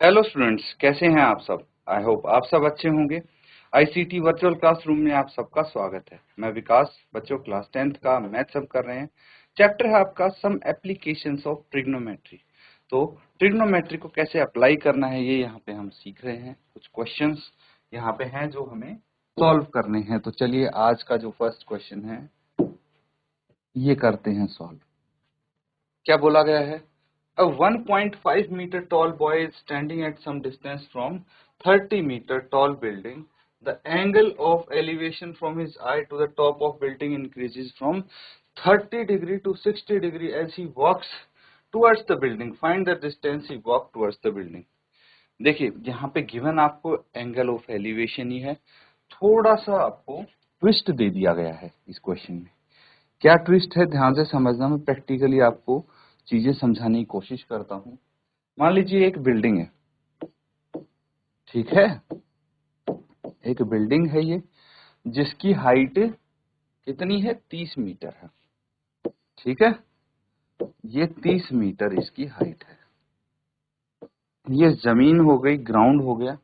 Hello students, कैसे हैं आप सब। आई होप आप सब अच्छे होंगे। आईसीटी वर्चुअल क्लासरूम में आप सबका स्वागत है। मैं विकास, बच्चों क्लास 10th का मैथ सब कर रहे हैं। चैप्टर है आपका सम एप्लीकेशंस ऑफ ट्रिग्नोमेट्री। तो ट्रिग्नोमेट्री को कैसे अप्लाई करना है ये यहाँ पे हम सीख रहे हैं। कुछ क्वेश्चंस यहाँ पे हैं जो हमें सॉल्व करने हैं। तो चलिए आज का जो फर्स्ट क्वेश्चन है ये करते हैं सॉल्व। क्या बोला गया है? A 1.5 meter tall boy is standing at some distance from 30 meter tall building. The angle of elevation from his eye to the top of building increases from 30 degree to 60 degree as he walks towards the building. Find the distance he walked towards the building. देखिए यहाँ पे given आपको angle of elevation ही है। थोड़ा सा आपको twist दे दिया गया है इस क्वेश्चन में। क्या ट्विस्ट है ध्यान से समझना। मैं प्रैक्टिकली आपको चीजें समझाने की कोशिश करता हूँ। मान लीजिए एक बिल्डिंग है, ठीक है। एक बिल्डिंग है ये, जिसकी हाइट कितनी है? 30 मीटर है, ठीक है। ये 30 मीटर इसकी हाइट है। ये जमीन हो गई, ग्राउंड हो गया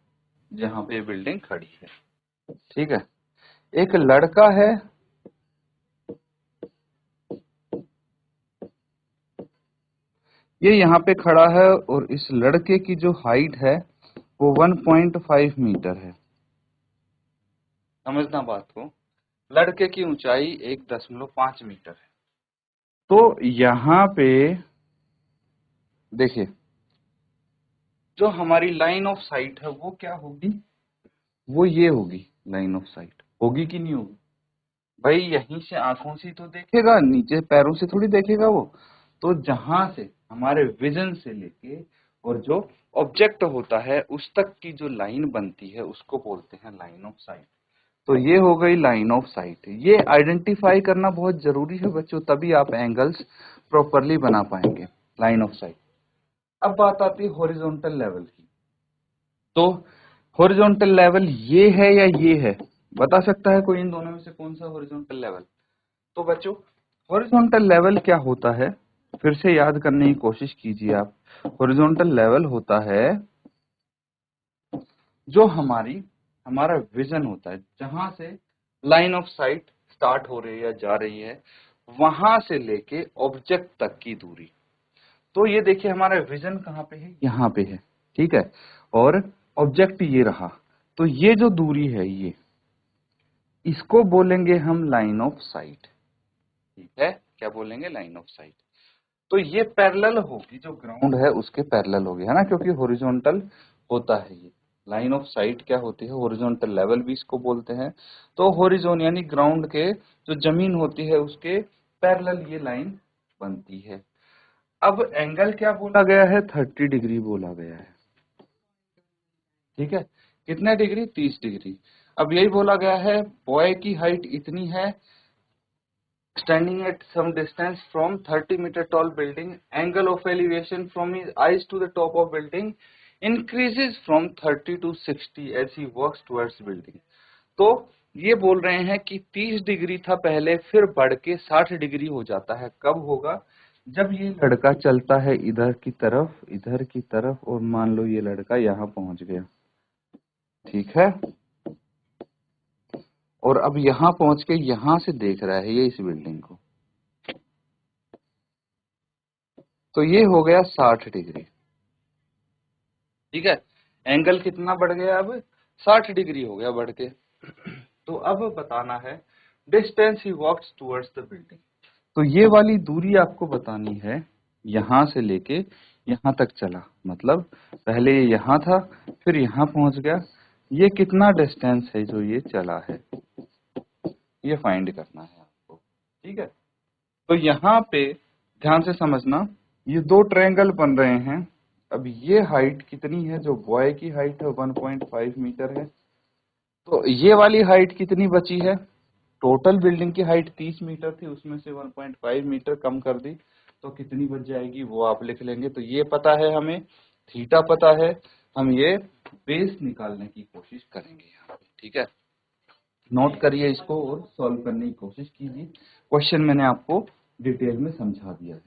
जहां पे बिल्डिंग खड़ी है, ठीक है। एक लड़का है, ये यहाँ पे खड़ा है और इस लड़के की जो हाइट है वो 1.5 मीटर है। समझना बात को। लड़के की ऊंचाई 1.5 मीटर है। तो यहाँ पे देखिए जो हमारी लाइन ऑफ साइट है वो क्या होगी? वो ये होगी। लाइन ऑफ साइट होगी कि नहीं होगी? भाई यहीं से आंखों से तो देखेगा, नीचे पैरों से थोड़ी देखेगा वो। तो जहां से हमारे विजन से लेके और जो ऑब्जेक्ट होता है उस तक की जो लाइन बनती है उसको बोलते हैं लाइन ऑफ साइट। तो ये हो गई लाइन ऑफ साइट। ये आइडेंटिफाई करना बहुत जरूरी है बच्चों, तभी आप एंगल्स प्रॉपरली बना पाएंगे। Line of site. अब बात आती है हॉरिजॉन्टल लेवल की। तो हॉरिजॉन्टल लेवल ये है या ये है? बता सकता है कोई इन दोनों में से कौन सा हॉरिजॉन्टल लेवल? तो बच्चों हॉरिजॉन्टल लेवल क्या होता है, फिर से याद करने की कोशिश कीजिए आप। हॉरिजॉन्टल लेवल होता है जो हमारा विजन होता है, जहां से लाइन ऑफ साइट स्टार्ट हो रही है या जा रही है, वहां से लेके ऑब्जेक्ट तक की दूरी। तो ये देखिए हमारा विजन कहाँ पे है? यहाँ पे है, ठीक है। और ऑब्जेक्ट ये रहा। तो ये जो दूरी है ये, इसको बोलेंगे हम लाइन ऑफ साइट, ठीक है। क्या बोलेंगे? Line of site. तो ये पैरेलल होगी, जो ग्राउंड है उसके पैरेलल होगी, है ना, क्योंकि हॉरिजॉन्टल होता है ये। लाइन ऑफ साइट क्या होती है? हॉरिजॉन्टल लेवल भी इसको बोलते हैं। तो हॉरिजॉन यानी ग्राउंड के जो जमीन होती है उसके पैरेलल ये लाइन बनती है। अब एंगल क्या बोला गया है? 30 डिग्री बोला गया है, ठीक है। कितने डिग्री? 30 डिग्री। अब यही बोला गया है बॉय की हाइट इतनी है, standing at some distance from 30 meter tall building, angle of elevation from his eyes to the top of building increases from 30 to 60 as he walks towards building। तो ये बोल रहे हैं कि 30 डिग्री था पहले, फिर बढ़ के 60 डिग्री हो जाता है। कब होगा? जब ये लड़का चलता है इधर की तरफ, और मान लो ये लड़का यहाँ पहुंच गया, ठीक है। और अब यहाँ पहुंच के यहाँ से देख रहा है ये इस बिल्डिंग को, तो ये हो गया 60 डिग्री, ठीक है। एंगल कितना बढ़ गया? अब 60 डिग्री हो गया बढ़ के। तो अब बताना है distance he walks towards the building. तो ये वाली दूरी आपको बतानी है, यहां से लेके यहां तक चला, मतलब पहले ये यहाँ था फिर यहाँ पहुंच गया। ये कितना डिस्टेंस है जो ये चला है, ये फाइंड करना है आपको, ठीक है। तो यहाँ पे ध्यान से समझना, ये दो ट्रायंगल बन रहे हैं। अब ये हाइट कितनी है? जो बॉय की हाइट है 1.5 मीटर है। तो ये वाली हाइट कितनी बची है? टोटल बिल्डिंग की हाइट 30 मीटर थी, उसमें से 1.5 मीटर कम कर दी, तो कितनी बच जाएगी वो आप लिख लेंगे। तो ये पता है हमें, थीटा पता है, हम ये बेस निकालने की कोशिश करेंगे यहाँ पे, ठीक है। नोट करिए इसको और सॉल्व करने की कोशिश कीजिए। क्वेश्चन मैंने आपको डिटेल में समझा दिया है।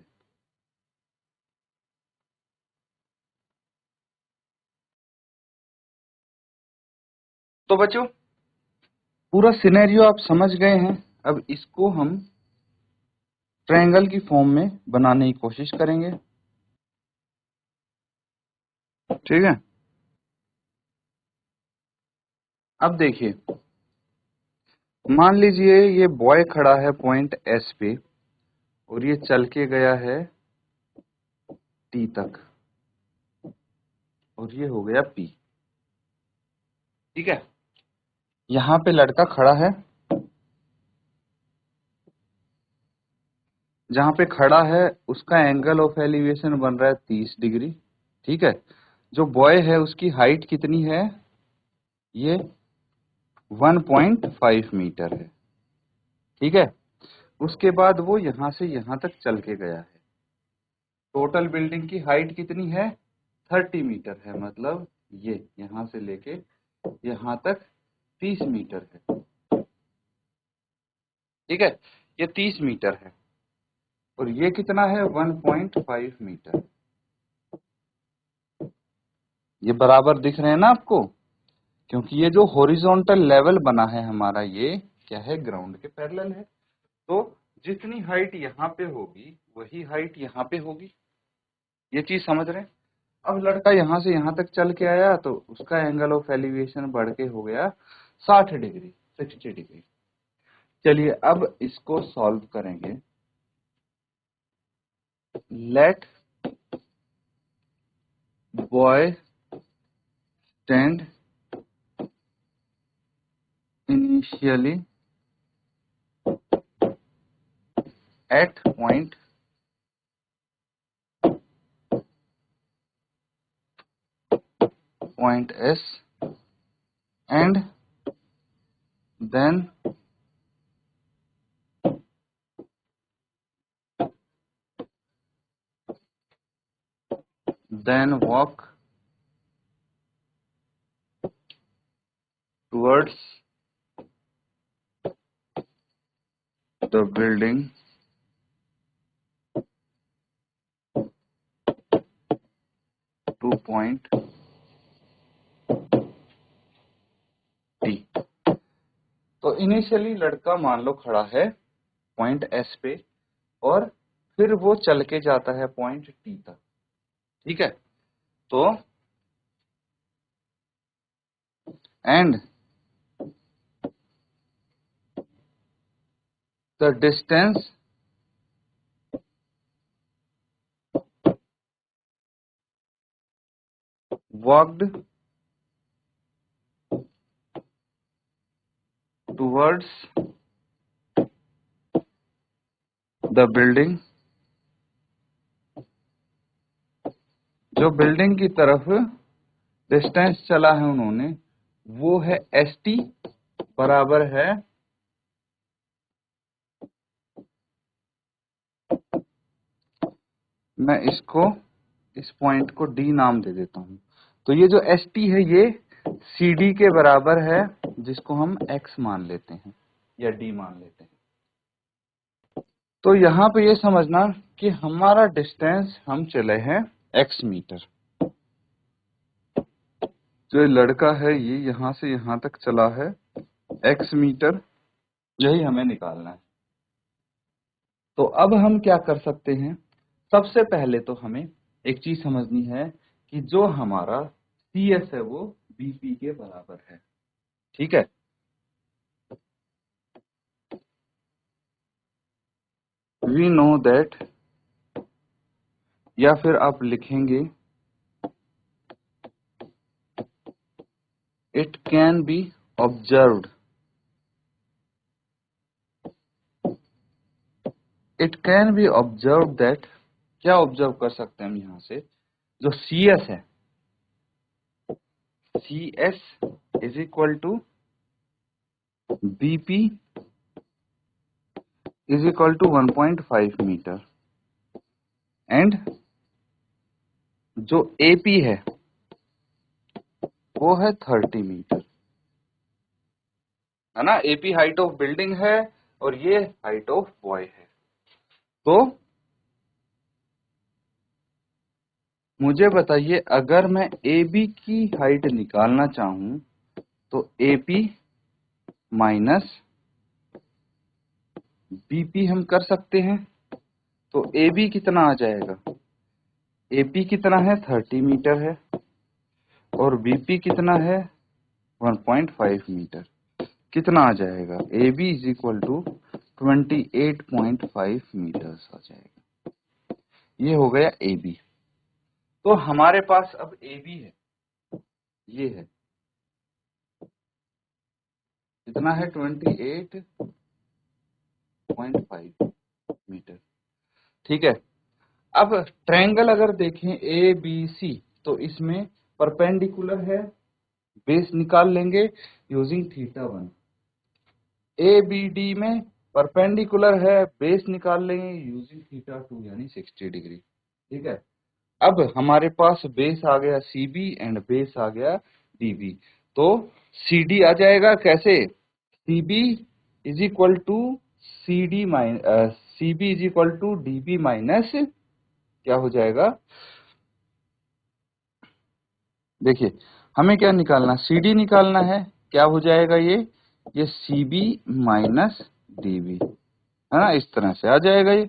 तो बच्चों पूरा सिनेरियो आप समझ गए हैं। अब इसको हम ट्रायंगल की फॉर्म में बनाने की कोशिश करेंगे, ठीक है। अब देखिए, मान लीजिए ये बॉय खड़ा है पॉइंट एस पे और ये चल के गया है टी तक और ये हो गया पी, ठीक है। यहां पे लड़का खड़ा है, जहां पे खड़ा है उसका एंगल ऑफ एलिवेशन बन रहा है 30 डिग्री, ठीक है। जो बॉय है उसकी हाइट कितनी है, ये 1.5 मीटर है, ठीक है। उसके बाद वो यहां से यहां तक चल के गया है। टोटल बिल्डिंग की हाइट कितनी है, 30 मीटर है, मतलब ये यहां से लेके यहां तक 30 मीटर है, ठीक है। ये 30 मीटर है और ये कितना है, 1.5 मीटर। ये बराबर दिख रहे हैं ना आपको, क्योंकि ये जो हॉरिजॉन्टल लेवल बना है हमारा, ये क्या है, ग्राउंड के पैरेलल है। तो जितनी हाइट यहाँ पे होगी वही हाइट यहाँ पे होगी। ये चीज समझ रहे हैं। अब लड़का यहाँ से यहाँ तक चल के आया तो उसका एंगल ऑफ एलिवेशन बढ़ के हो गया 60 डिग्री, 60 डिग्री। चलिए अब इसको सॉल्व करेंगे। Let boy stand initially at point S and then walk towards the building to point T। तो इनिशियली लड़का मान लो खड़ा है पॉइंट S पे और फिर वो चल के जाता है पॉइंट T तक, ठीक है। तो and the distance walked towards the building, जो बिल्डिंग की तरफ डिस्टेंस चला है उन्होंने वो है ST, बराबर है मैं इसको इस पॉइंट को D नाम दे देता हूं। तो ये जो ST है ये CD के बराबर है, जिसको हम X मान लेते हैं या D मान लेते हैं। तो यहाँ पे ये समझना कि हमारा डिस्टेंस हम चले हैं X मीटर। जो लड़का है ये यहाँ से यहाँ तक चला है X मीटर, यही हमें निकालना है। तो अब हम क्या कर सकते हैं, सबसे पहले तो हमें एक चीज समझनी है कि जो हमारा CS है वो BP के बराबर है, ठीक है। वी नो दैट, या फिर आप लिखेंगे it can be observed, it can be observe that, क्या ऑब्जर्व कर सकते हैं हम यहाँ से, जो CS है, CS is equal to BP is equal to 1.5 metre and जो AP है वो है 30 मीटर, है ना। AP हाइट ऑफ बिल्डिंग है और ये हाइट ऑफ बॉय है। तो मुझे बताइए, अगर मैं AB की हाइट निकालना चाहूं तो AP माइनस BP हम कर सकते हैं। तो AB कितना आ जाएगा, AP कितना है 30 मीटर है और BP कितना है 1.5 मीटर। कितना आ जाएगा, AB is equal to 28.5 metres आ जाएगा। ये हो गया AB। तो हमारे पास अब AB है, ये है कितना है 28.5 मीटर। ठीक है। अब ट्रायंगल अगर देखें ABC, तो इसमें परपेंडिकुलर है, बेस निकाल लेंगे यूजिंग θ1। ABD में परपेंडिकुलर है, बेस निकाल लेंगे यूजिंग θ2 यानी 60 डिग्री। ठीक है। अब हमारे पास बेस आ गया CB एंड बेस आ गया DB। तो CD आ जाएगा कैसे, CB is equal to CD minus CB is equal to DB minus क्या हो जाएगा, देखिए हमें क्या निकालना, CD निकालना है। क्या हो जाएगा ये CB माइनस DB है ना, इस तरह से आ जाएगा ये।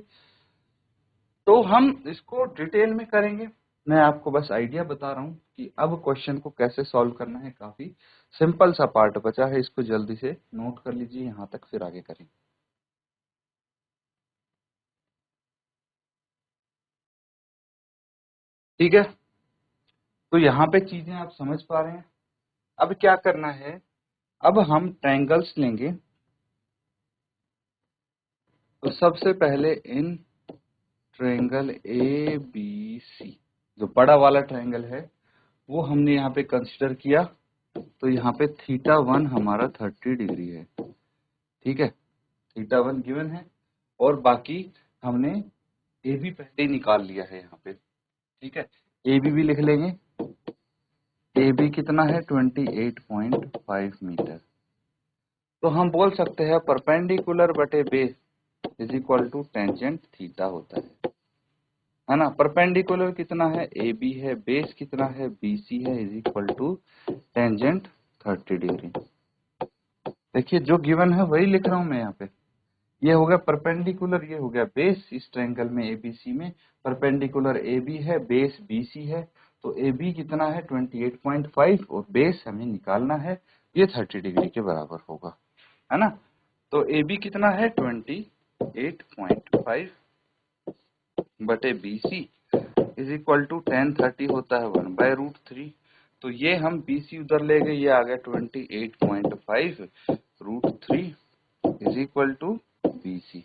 तो हम इसको डिटेल में करेंगे, मैं आपको बस आइडिया बता रहा हूं कि अब क्वेश्चन को कैसे सॉल्व करना है। काफी सिंपल सा पार्ट बचा है, इसको जल्दी से नोट कर लीजिए यहां तक, फिर आगे करेंगे। ठीक है। तो यहाँ पे चीजें आप समझ पा रहे हैं। अब क्या करना है, अब हम ट्रायंगल्स लेंगे। तो सबसे पहले इन ट्रायंगल ABC, जो बड़ा वाला ट्रायंगल है वो हमने यहाँ पे कंसिडर किया। तो यहाँ पे θ1 हमारा 30 डिग्री है। ठीक है, θ1 गिवन है और बाकी हमने AB पहले ही निकाल लिया है यहाँ पे। ठीक है, AB भी लिख लेंगे। AB कितना है 28.5 मीटर। तो हम बोल सकते हैं परपेंडिकुलर बटे base is equal to tangent theta होता है ना। परपेंडिकुलर कितना है AB है, बेस कितना है BC है, is equal to tangent 30 degree. देखिए जो गिवन है वही लिख रहा हूं मैं यहाँ पे। ये हो गया परपेंडिकुलर, ये हो गया बेस। इस ट्रायंगल में ABC में परपेंडिकुलर AB है, बेस BC है। तो AB कितना है 28.5 और बेस हमें निकालना है, ये 30 डिग्री के बराबर होगा, है ना। तो AB कितना है 28.5 बटे BC इज इक्वल टू 1030 होता है 1/√3। तो ये हम BC उधर ले गए, ये आ गया 28.5√3 इज इक्वल टू BC।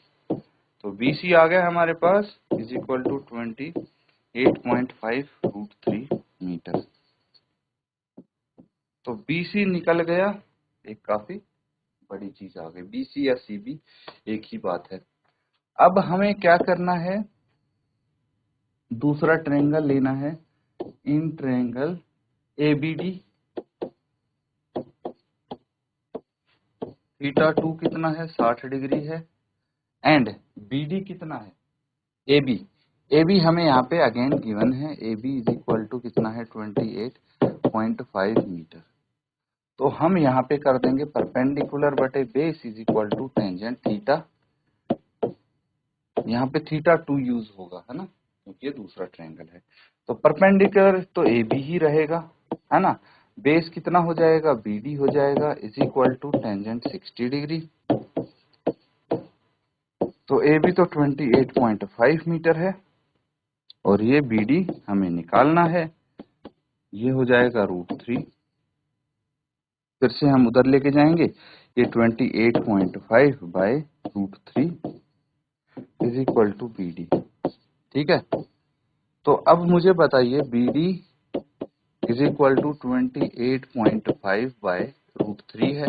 तो BC आ गया हमारे पास इज इक्वल टू 28.5√3 मीटर। तो BC निकल गया, एक काफी बड़ी चीज आ गई। BC या CB एक ही बात है। अब हमें क्या करना है, दूसरा ट्रायंगल लेना है, इन ट्रायंगल ABD। θ2 कितना है 60 डिग्री है एंड BD कितना है AB हमें यहाँ पे अगेन गिवन है। AB इज इक्वल टू कितना है 28.5 मीटर। तो हम यहाँ पे कर देंगे परपेंडिकुलर बटे base is equal to tangent theta. यहाँ पे θ2 यूज होगा, है ना, क्योंकि ये दूसरा ट्रायंगल है। तो परपेंडिकुलर तो AB ही रहेगा, है ना। बेस कितना हो जाएगा BD हो जाएगा is equal to tangent 60 degree. तो AB तो 28.5 मीटर है और ये BD हमें निकालना है, ये हो जाएगा √3। फिर से हम उधर लेके जाएंगे, ये 28.5 by √3 is equal to BD। ठीक है। तो अब मुझे बताइए BD is equal to 28.5 by √3 है।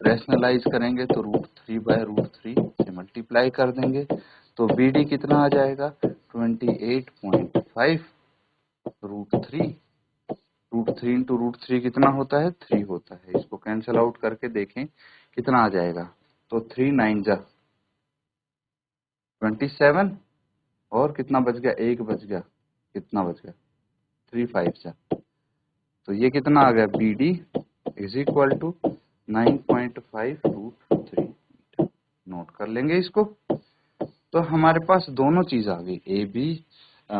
रैशनलाइज करेंगे तो √3 बाय √3 से मल्टीप्लाई कर देंगे। तो BD कितना आ जाएगा 28.5 √3। √3 इंटू √3 कितना होता है 3 होता है। इसको कैंसिल आउट करके देखें कितना आ जाएगा। तो 3 9 जा 27 और कितना बच गया, एक बच गया, कितना बच गया 3 5 जा। तो ये कितना आ गया BD is equal to 9.5√3। Note कर लेंगे इसको। तो हमारे पास दोनों चीज आ गई,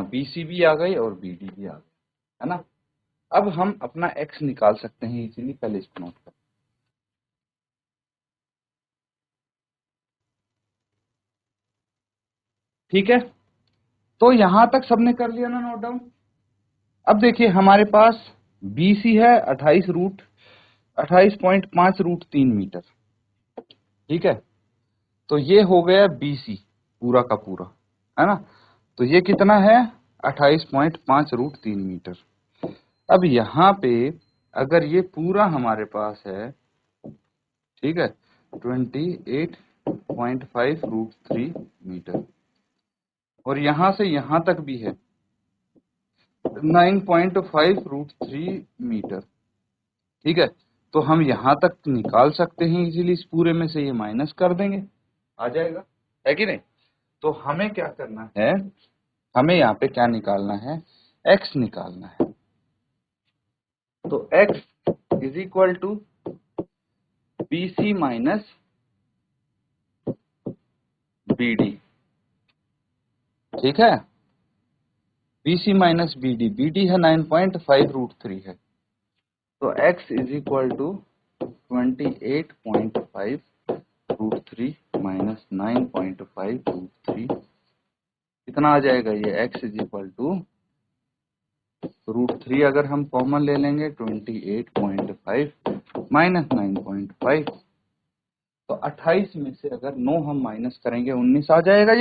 BC भी आ गई और BD भी आ गई, है ना। अब हम अपना x निकाल सकते हैं इजीली, पहले इसको नोट कर। ठीक है, तो यहां तक सबने कर लिया ना नोट डाउन। अब देखिए हमारे पास BC है 28.5√3 मीटर। ठीक है, तो ये हो गया BC पूरा का पूरा, है ना। तो ये कितना है 28.5√3 मीटर। अब यहाँ पे अगर ये पूरा हमारे पास है, ठीक है, 28.5√3 मीटर, और यहां से यहां तक भी है 9.5√3 मीटर। ठीक है, तो हम यहां तक निकाल सकते हैं इजीली, इस पूरे में से ये माइनस कर देंगे, आ जाएगा, है कि नहीं। तो हमें क्या करना है, हमें यहाँ पे क्या निकालना है, x निकालना है। तो x is equal to BC minus BD। ठीक है, BC माइनस BD है 9.5√3 है। तो x is equal to 28.5√3 minus 9.5√3 कितना आ जाएगा, ये x इज इक्वल टू √3 अगर हम कॉमन ले लेंगे 28.5 माइनस 9.5, तो 28 में से अगर 9 हम माइनस करेंगे 19 आ जाएगा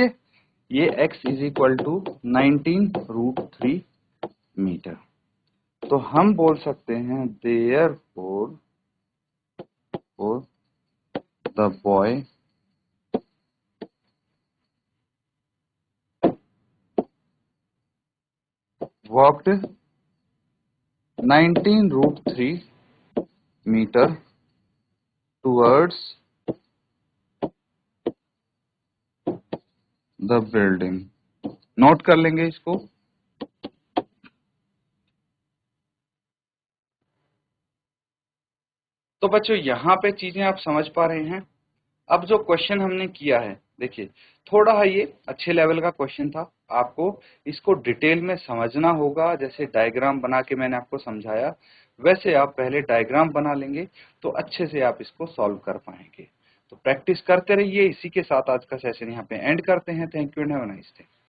ये x is equal to 19√3 metre. तो हम बोल सकते हैं therefore the boy walked 19√3 metre towards the building. Note कर लेंगे इसको। तो बच्चों यहाँ पे चीजें आप समझ पा रहे हैं। अब जो क्वेश्चन हमने किया है, देखिए थोड़ा ये अच्छे लेवल का क्वेश्चन था, आपको इसको डिटेल में समझना होगा। जैसे डायग्राम बना के मैंने आपको समझाया, वैसे आप पहले डायग्राम बना लेंगे तो अच्छे से आप इसको सॉल्व कर पाएंगे। तो प्रैक्टिस करते रहिए। इसी के साथ आज का सेशन यहाँ पे एंड करते हैं। Thank you and have a nice day.